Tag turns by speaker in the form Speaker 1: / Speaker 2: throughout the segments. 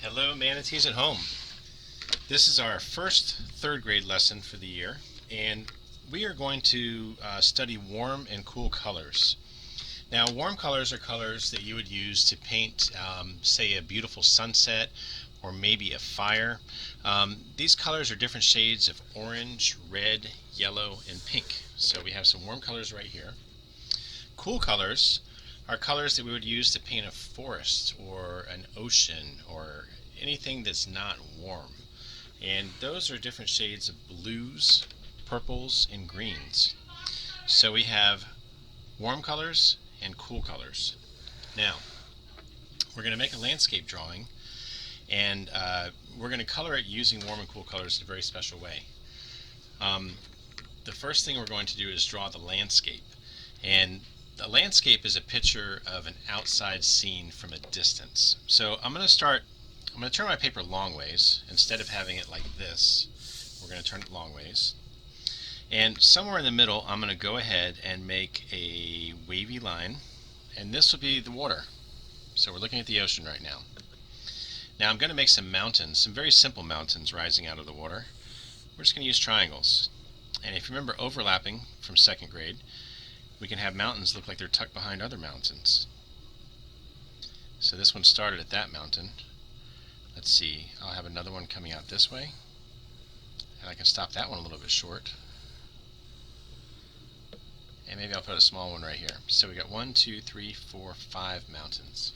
Speaker 1: Hello, manatees at home. This is our first third grade lesson for the year, and we are going to study warm and cool colors. Now, warm colors are colors that you would use to paint, say, a beautiful sunset or maybe a fire. These colors are different shades of orange, red, yellow, and pink. So we have some warm colors right here. Cool colors are colors that we would use to paint a forest or an ocean or anything that's not warm. And those are different shades of blues, purples, and greens. So we have warm colors and cool colors. Now, we're going to make a landscape drawing, and we're going to color it using warm and cool colors in a very special way. The first thing we're going to do is draw the landscape. And the landscape is a picture of an outside scene from a distance. So I'm going to turn my paper long ways. Instead of having it like this, we're going to turn it long ways. And somewhere in the middle, I'm going to go ahead and make a wavy line. And this will be the water. So we're looking at the ocean right now. Now I'm going to make some mountains, some very simple mountains rising out of the water. We're just going to use triangles. And if you remember overlapping from second grade, we can have mountains look like they're tucked behind other mountains. So this one started at that mountain. Let's see, I'll have another one coming out this way. And I can stop that one a little bit short. And maybe I'll put a small one right here. So we got 1, 2, 3, 4, 5 mountains.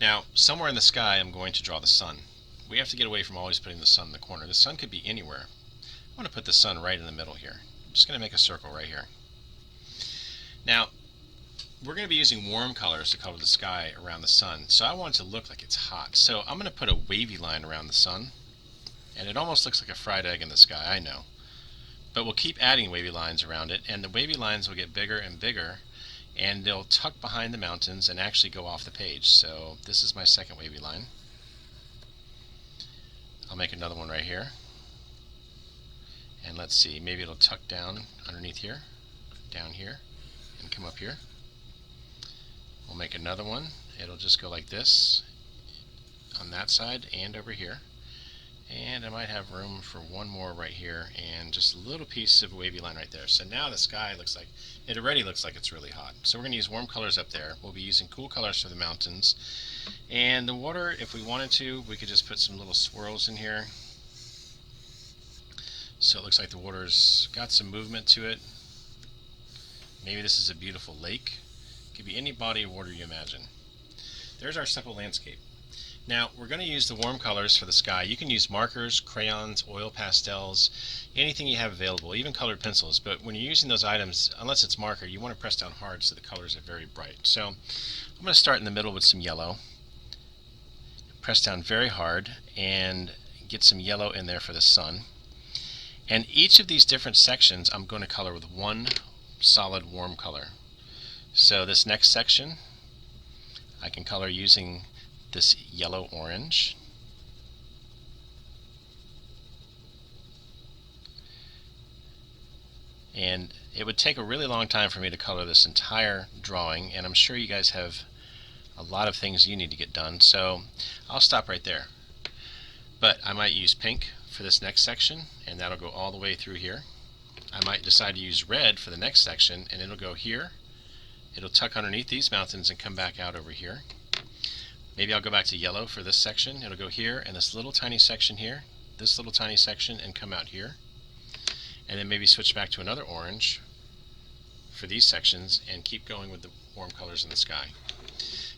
Speaker 1: Now, somewhere in the sky I'm going to draw the sun. We have to get away from always putting the sun in the corner. The sun could be anywhere. I want to put the sun right in the middle here. I'm just going to make a circle right here. Now, we're going to be using warm colors to color the sky around the sun, so I want it to look like it's hot. So I'm going to put a wavy line around the sun, and it almost looks like a fried egg in the sky, I know. But we'll keep adding wavy lines around it, and the wavy lines will get bigger and bigger, and they'll tuck behind the mountains and actually go off the page. So this is my second wavy line. I'll make another one right here. And let's see, maybe it'll tuck down underneath here, down here, and come up here. We'll make another one. It'll just go like this on that side and over here. And I might have room for one more right here and just a little piece of wavy line right there. So now the sky already looks like it's really hot. So we're going to use warm colors up there. We'll be using cool colors for the mountains. And the water, if we wanted to, we could just put some little swirls in here. So it looks like the water's got some movement to it. Maybe this is a beautiful lake. It could be any body of water you imagine. There's our simple landscape. Now we're going to use the warm colors for the sky. You can use markers, crayons, oil pastels, anything you have available, even colored pencils. But when you're using those items, unless it's marker, you want to press down hard so the colors are very bright. So I'm going to start in the middle with some yellow. Press down very hard and get some yellow in there for the sun. And each of these different sections I'm going to color with one solid warm color. So this next section I can color using this yellow-orange. And it would take a really long time for me to color this entire drawing, and I'm sure you guys have a lot of things you need to get done, so I'll stop right there. But I might use pink for this next section, and that'll go all the way through here. I might decide to use red for the next section, and it'll go here. It'll tuck underneath these mountains and come back out over here. Maybe I'll go back to yellow for this section. It'll go here, and this little tiny section here, this little tiny section, and come out here. And then maybe switch back to another orange for these sections and keep going with the warm colors in the sky.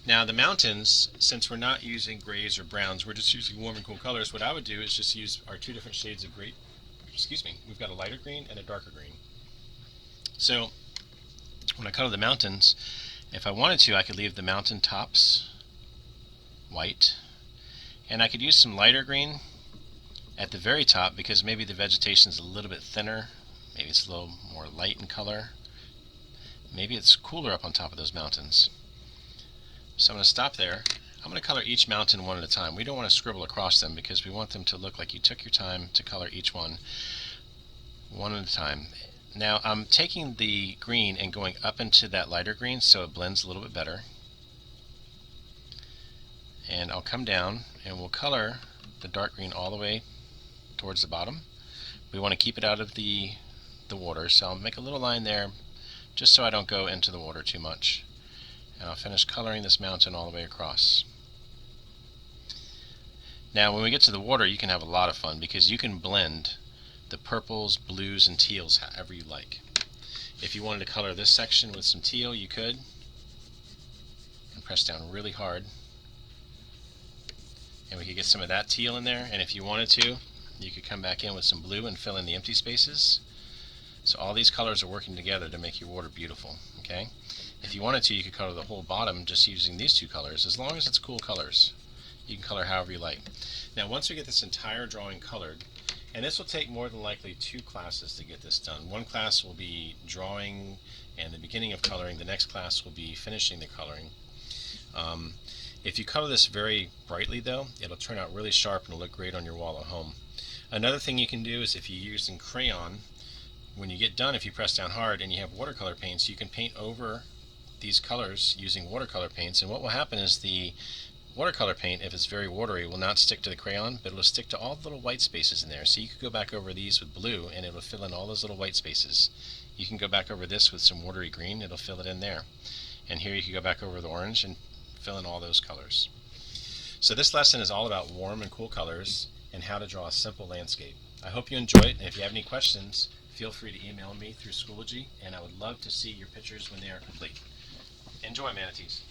Speaker 1: Now the mountains, since we're not using grays or browns, we're just using warm and cool colors, what I would do is just use our two different shades of gray. We've got a lighter green and a darker green. So when I color the mountains, if I wanted to, I could leave the mountain tops white, and I could use some lighter green at the very top because maybe the vegetation is a little bit thinner, maybe it's a little more light in color, maybe it's cooler up on top of those mountains. So I'm going to stop there. I'm going to color each mountain one at a time. We don't want to scribble across them because we want them to look like you took your time to color each one at a time. Now I'm taking the green and going up into that lighter green so it blends a little bit better. And I'll come down and we'll color the dark green all the way towards the bottom. We want to keep it out of the water, so I'll make a little line there just so I don't go into the water too much. And I'll finish coloring this mountain all the way across. Now when we get to the water, you can have a lot of fun because you can blend the purples, blues, and teals however you like. If you wanted to color this section with some teal, you could, and press down really hard. And we could get some of that teal in there, and if you wanted to, you could come back in with some blue and fill in the empty spaces. So all these colors are working together to make your water beautiful. Okay? If you wanted to, you could color the whole bottom just using these two colors, as long as it's cool colors. You can color however you like. Now once we get this entire drawing colored, and this will take more than likely 2 classes to get this done. One class will be drawing and the beginning of coloring. The next class will be finishing the coloring. If you color this very brightly though, it'll turn out really sharp and it'll look great on your wall at home. Another thing you can do is if you're using crayon, when you get done, if you press down hard and you have watercolor paints, you can paint over these colors using watercolor paints, and what will happen is the watercolor paint, if it's very watery, will not stick to the crayon, but it'll stick to all the little white spaces in there. So you could go back over these with blue and it'll fill in all those little white spaces. You can go back over this with some watery green, it'll fill it in there. And here you can go back over the orange and fill in all those colors. So this lesson is all about warm and cool colors and how to draw a simple landscape. I hope you enjoy it, and if you have any questions, feel free to email me through Schoology, and I would love to see your pictures when they are complete. Enjoy, Manatees!